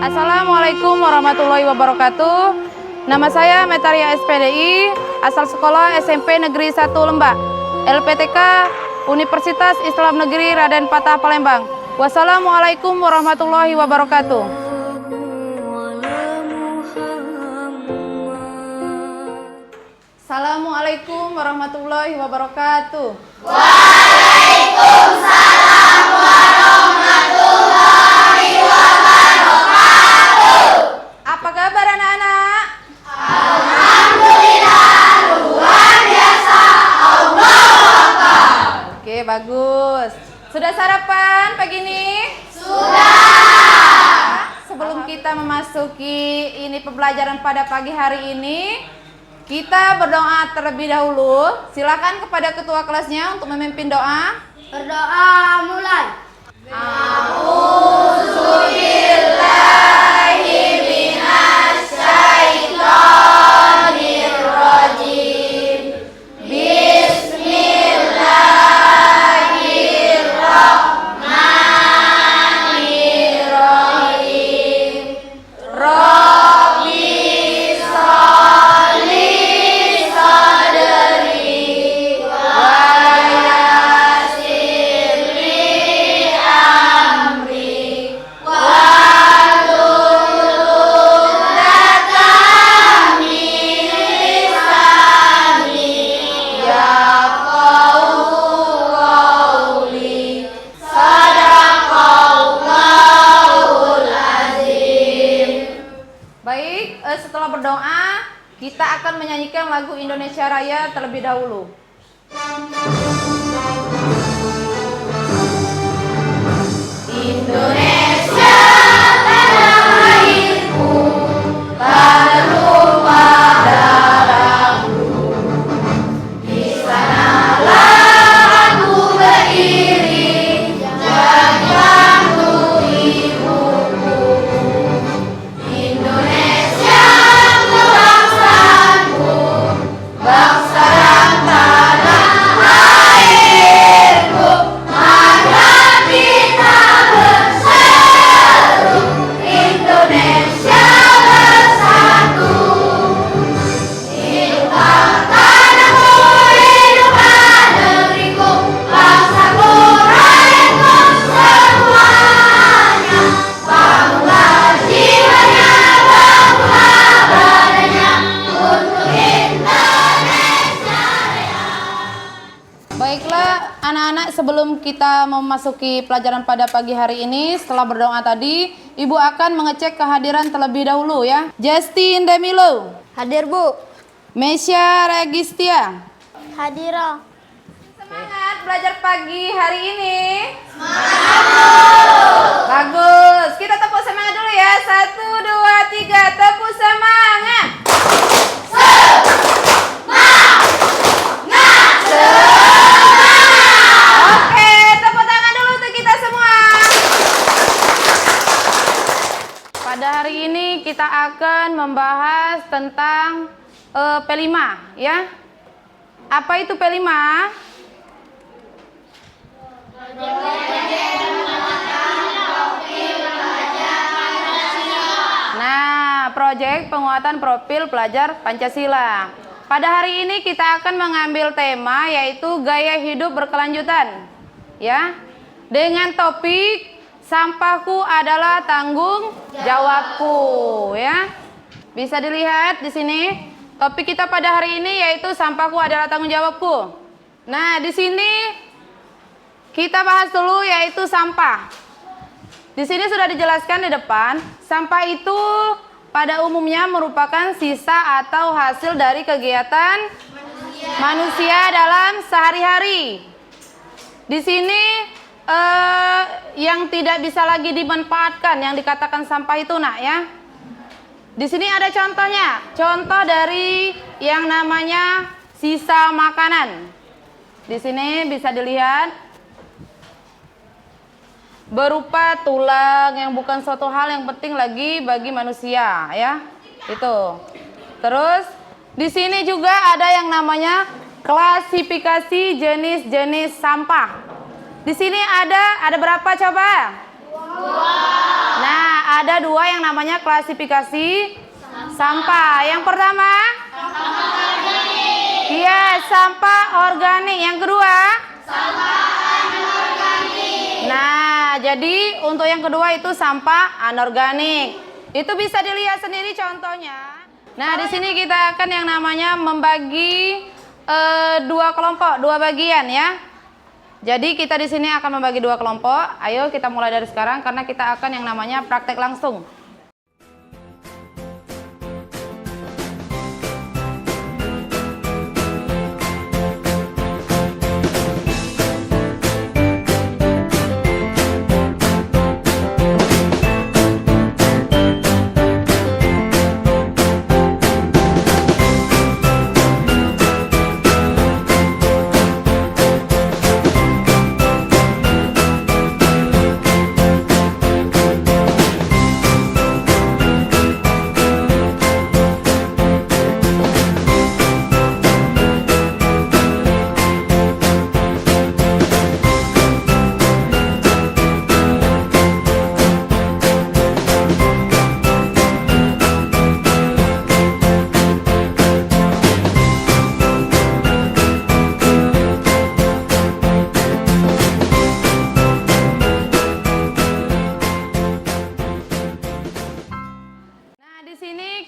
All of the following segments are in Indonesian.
Assalamualaikum warahmatullahi wabarakatuh. Nama saya Metaria SPDI, asal sekolah SMP Negeri 1 Lembak, LPTK Universitas Islam Negeri Raden Patah Palembang. Wassalamualaikum warahmatullahi wabarakatuh. Assalamualaikum warahmatullahi wabarakatuh. Waalaikumsalam warahmatullahi wabarakatuh. Apa kabar anak-anak? Alhamdulillah, luar biasa. Allahu Akbar. Oke, bagus. Sudah sarapan pagi ini? Sudah. Sebelum kita memasuki pembelajaran pada pagi hari ini, kita berdoa terlebih dahulu. Silakan kepada ketua kelasnya untuk memimpin doa. Berdoa mulai. Setelah berdoa, kita akan menyanyikan lagu Indonesia Raya terlebih dahulu. Indonesia tanah airku, tak lupa darahku. Di sanalah aku berdiri, jaga ibuku. Indonesia bangsaku, bangsa dan tanah airku. Mari kita berseru, Indonesia bersatu. Hiduplah tanahku, hiduplah negeriku, bangsaku, rakyatku semuanya. Bangunlah jiwanya, bangunlah badannya untuk Indonesia Raya. Baiklah anak-anak, sebelum kita memasuki pelajaran pada pagi hari ini, setelah berdoa tadi, Ibu akan mengecek kehadiran terlebih dahulu ya. Justin Demilo. Hadir, Bu. Mesya Registia. Hadirah. Semangat belajar pagi hari ini. Semangat. Bagus. Kita tepuk semangat dulu ya. 1, 2, 3. Tepuk semangat. Oke, tepuk tangan dulu untuk kita semua. Pada hari ini kita akan membahas tentang P5 ya. Apa itu P5? Nah, proyek penguatan profil pelajar Pancasila. Pada hari ini kita akan mengambil tema yaitu gaya hidup berkelanjutan. Ya. Dengan topik sampahku adalah tanggung jawabku, ya. Bisa dilihat di sini. Topik kita pada hari ini yaitu sampahku adalah tanggung jawabku. Nah, di sini kita bahas dulu yaitu sampah. Di sini sudah dijelaskan di depan, sampah itu pada umumnya merupakan sisa atau hasil dari kegiatan manusia dalam sehari-hari. Di sini yang tidak bisa lagi dimanfaatkan, yang dikatakan sampah itu, nak ya. Di sini ada contohnya, contoh dari yang namanya sisa makanan. Di sini bisa dilihat berupa tulang yang bukan suatu hal yang penting lagi bagi manusia, ya. Itu. Terus di sini juga ada yang namanya klasifikasi jenis-jenis sampah. Di sini ada berapa coba? Nah, ada dua yang namanya klasifikasi sampah. Yang pertama, iya, sampah organik. Yang kedua, sampah anorganik. Nah, jadi untuk yang kedua itu sampah anorganik. Itu bisa dilihat sendiri contohnya. Nah, di sini kita akan yang namanya membagi dua kelompok, dua bagian ya. Jadi kita di sini akan membagi dua kelompok. Ayo kita mulai dari sekarang karena kita akan yang namanya praktek langsung.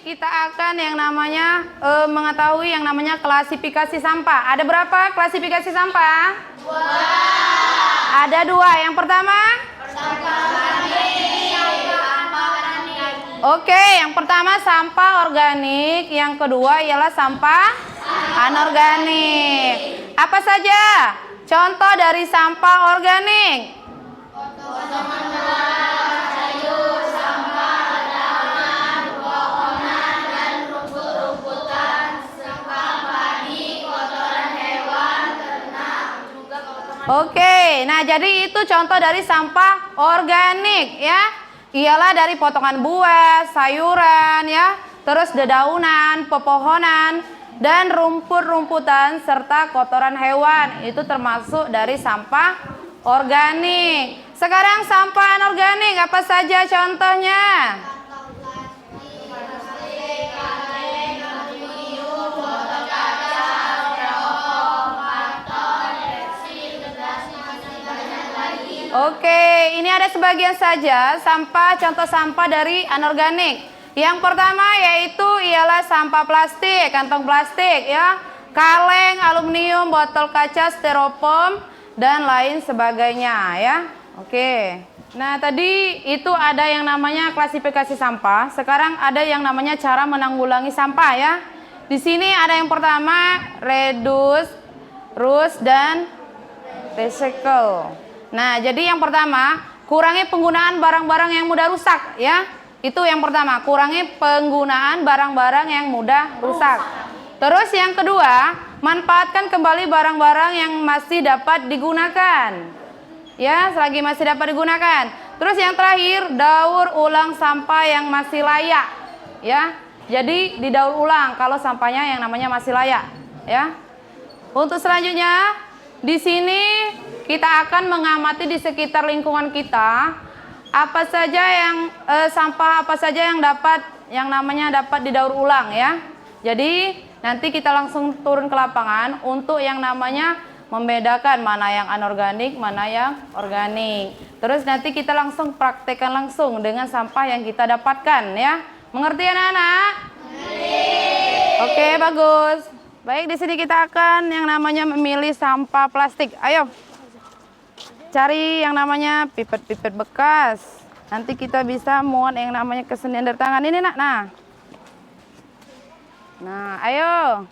Kita akan yang namanya mengetahui yang namanya klasifikasi sampah. Ada berapa klasifikasi sampah? Dua. Ada dua. Yang pertama? Sampah organik. Oke, yang pertama sampah organik. Yang kedua ialah sampah anorganik. Apa saja contoh dari sampah organik? Oke, nah jadi itu contoh dari sampah organik ya. Ialah dari potongan buah, sayuran ya, terus dedaunan, pepohonan, dan rumput-rumputan serta kotoran hewan. Itu termasuk dari sampah organik. Sekarang sampah anorganik apa saja contohnya? Oke, ini ada sebagian saja sampah, contoh sampah dari anorganik. Yang pertama yaitu ialah sampah plastik, kantong plastik ya, kaleng, aluminium, botol kaca, styrofoam, dan lain sebagainya ya. Oke, nah tadi itu ada yang namanya klasifikasi sampah. Sekarang ada yang namanya cara menanggulangi sampah ya. Di sini ada yang pertama reduce, reuse, dan recycle. Nah, jadi yang pertama, kurangi penggunaan barang-barang yang mudah rusak ya. Itu yang pertama, kurangi penggunaan barang-barang yang mudah rusak. Terus yang kedua, manfaatkan kembali barang-barang yang masih dapat digunakan. Ya, selagi masih dapat digunakan. Terus yang terakhir, daur ulang sampah yang masih layak. Ya. Jadi didaur ulang kalau sampahnya yang namanya masih layak, ya. Untuk selanjutnya, di sini kita akan mengamati di sekitar lingkungan kita apa saja yang sampah apa saja yang namanya dapat didaur ulang ya. Jadi nanti kita langsung turun ke lapangan untuk yang namanya membedakan mana yang anorganik, mana yang organik. Terus nanti kita langsung praktekkan langsung dengan sampah yang kita dapatkan ya. Mengerti anak-anak? Oke, bagus. Baik, di sini kita akan yang namanya memilih sampah plastik. Ayo. Cari yang namanya pipet-pipet bekas. Nanti kita bisa muat yang namanya kesenian dari tangan ini, Nak. Nah, ayo.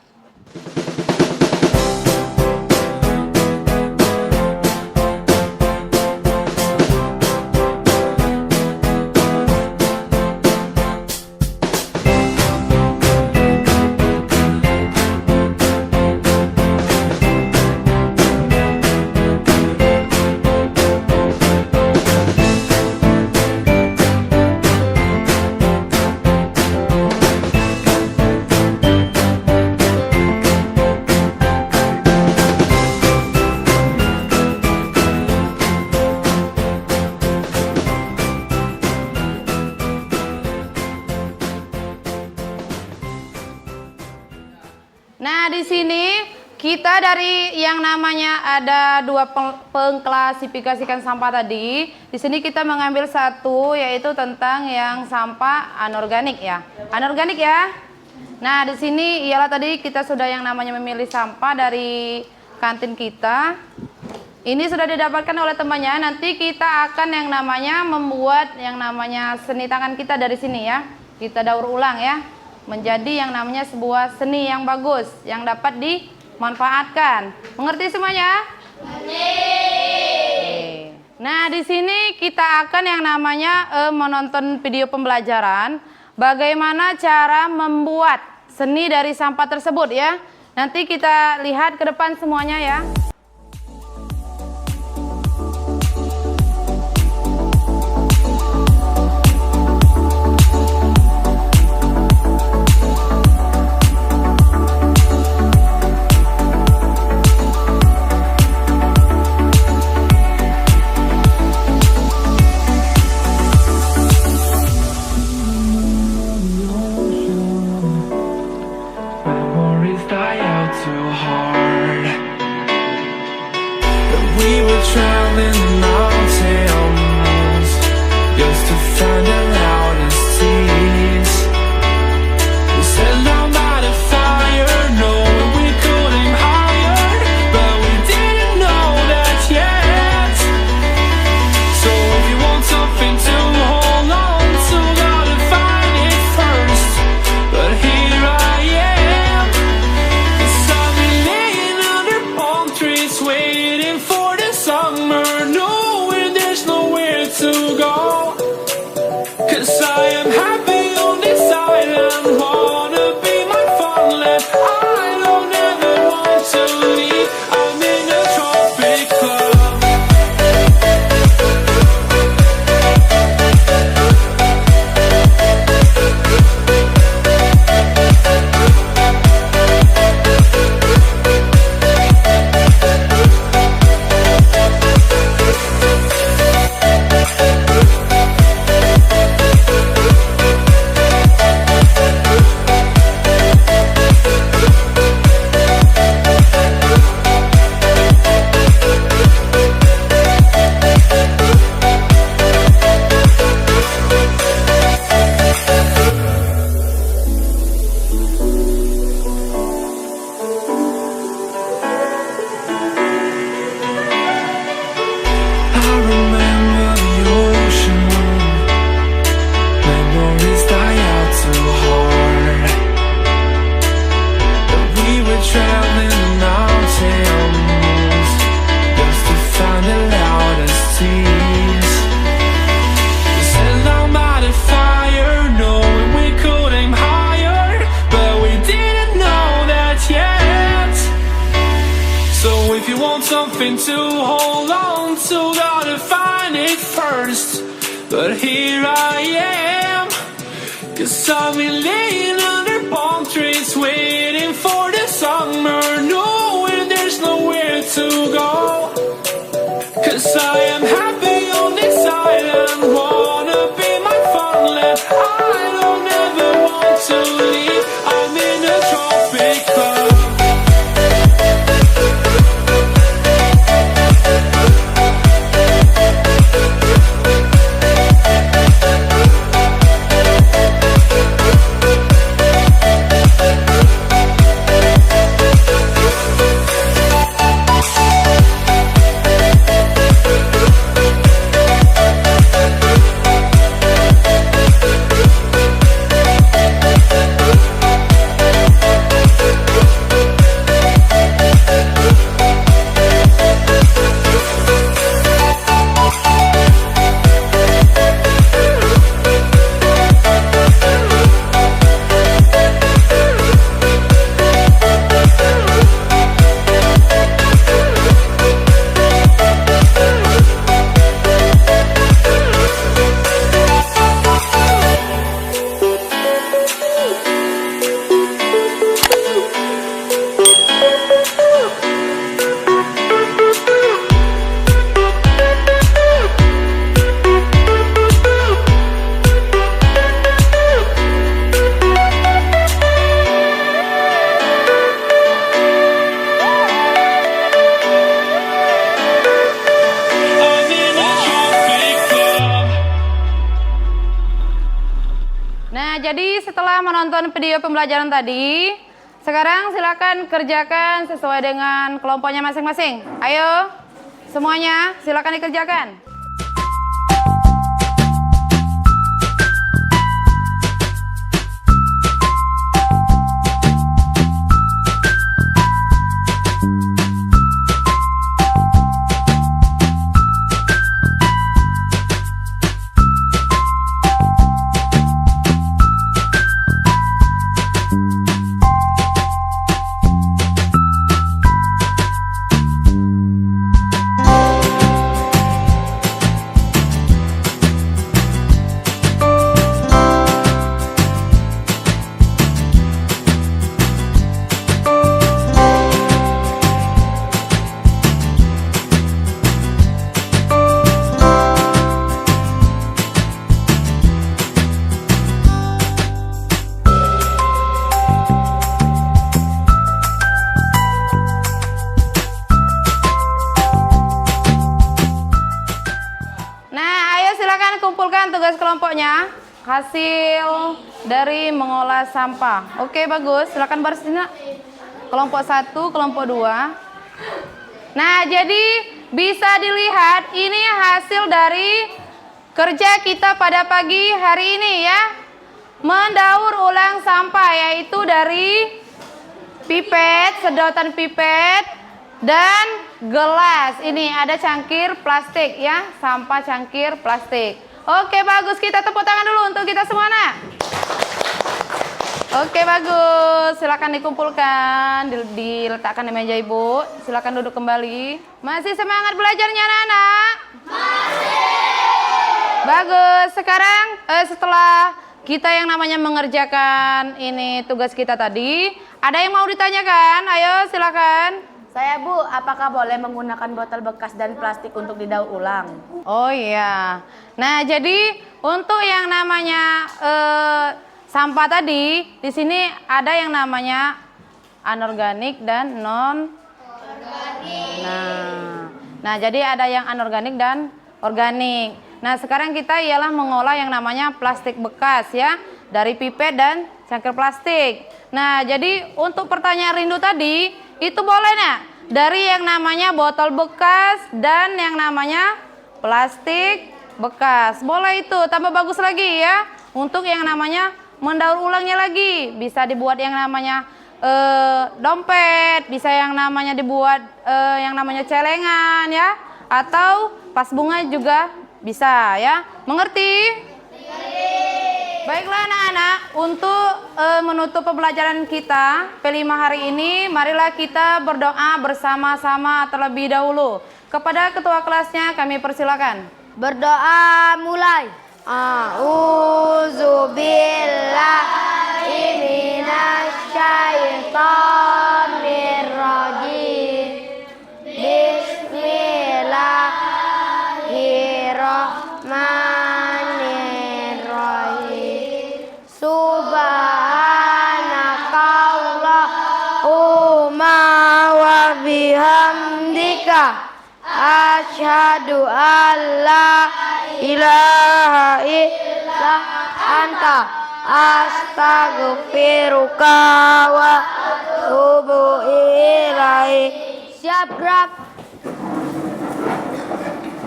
Nah, di sini kita dari yang namanya ada dua pengklasifikasikan sampah tadi. Di sini kita mengambil satu yaitu tentang yang sampah anorganik ya. Anorganik ya. Nah, di sini ialah tadi kita sudah yang namanya memilih sampah dari kantin kita. Ini sudah didapatkan oleh temannya. Nanti kita akan yang namanya membuat yang namanya seni tangan kita dari sini ya. Kita daur ulang ya. Menjadi yang namanya sebuah seni yang bagus yang dapat dimanfaatkan. Mengerti semuanya? Mengerti. Nah, di sini kita akan yang namanya menonton video pembelajaran bagaimana cara membuat seni dari sampah tersebut ya. Nanti kita lihat ke depan semuanya ya. Memories die out too hard. And we were traveling the mountains just to find the loudest tears. We set down by the fire, knowing we could aim higher, but we didn't know that yet. So if you want something to hold on to, gotta find it first. But here I am, 'cause I've been laying under palm trees, waiting for the summer, knowing there's nowhere to go. 'Cause I am happy on this island, wanna be my farmland. I don't ever want to leave, I'm in a tropic club. I remember the ocean, memories die out too hard. But we were traveling the mountains just to find the loudest tears. We sat down by the fire, knowing we could aim higher, but we didn't know that yet. So if you want something to hold on to, gotta find it first. But here I am, 'cause I've been laying under palm trees, waiting for the summer, knowing there's nowhere to go. 'Cause I am happy on this island, wanna be my farmland. I don't ever want to leave, I'm in a tropic club. Nah, jadi setelah menonton video pembelajaran tadi, sekarang silakan kerjakan sesuai dengan kelompoknya masing-masing. Ayo, semuanya silakan dikerjakan. Kumpulkan tugas kelompoknya, hasil dari mengolah sampah. Oke, bagus. Silakan baris ini. Kelompok 1, kelompok 2. Nah, jadi bisa dilihat ini hasil dari kerja kita pada pagi hari ini ya. Mendaur ulang sampah, yaitu dari pipet, sedotan pipet, dan gelas. Ini ada cangkir plastik ya, sampah cangkir plastik. Oke, bagus, kita tepuk tangan dulu untuk kita semua, nak. Oke, bagus, silakan dikumpulkan, diletakkan di meja ibu. Silakan duduk kembali. Masih semangat belajarnya, anak-anak? Masih. Bagus. Sekarang setelah kita yang namanya mengerjakan ini tugas kita tadi, ada yang mau ditanyakan? Ayo, silakan. Saya Bu, apakah boleh menggunakan botol bekas dan plastik untuk didaur ulang? Oh iya. Nah, jadi untuk yang namanya sampah tadi, di sini ada yang namanya anorganik dan non-organik. Nah, jadi ada yang anorganik dan organik. Nah, sekarang kita ialah mengolah yang namanya plastik bekas ya, dari pipet dan cangkir plastik. Nah, jadi untuk pertanyaan Rindu tadi, itu boleh nak? Dari yang namanya botol bekas dan yang namanya plastik bekas. Boleh itu, tambah bagus lagi ya. Untuk yang namanya mendaur ulangnya lagi. Bisa dibuat yang namanya dompet, bisa yang namanya dibuat yang namanya celengan ya. Atau pas bunga juga bisa ya. Mengerti? Baiklah anak-anak, untuk menutup pembelajaran kita P5 hari ini, marilah kita berdoa bersama-sama terlebih dahulu. Kepada ketua kelasnya kami persilakan. Berdoa mulai. A'udzubillahi minasyaitonirrajim. Bismillahirrahmanirrahim. Subhanakallahumma wa bihamdika asyhadu an la ilaha illa anta astaghfiruka wa atubu ilaik. Siap gerak.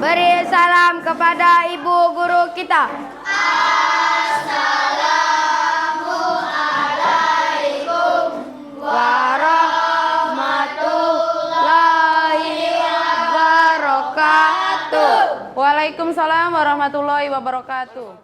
Beri salam kepada ibu guru kita. Assalamualaikum warahmatullahi wabarakatuh. Waalaikumsalam warahmatullahi wabarakatuh.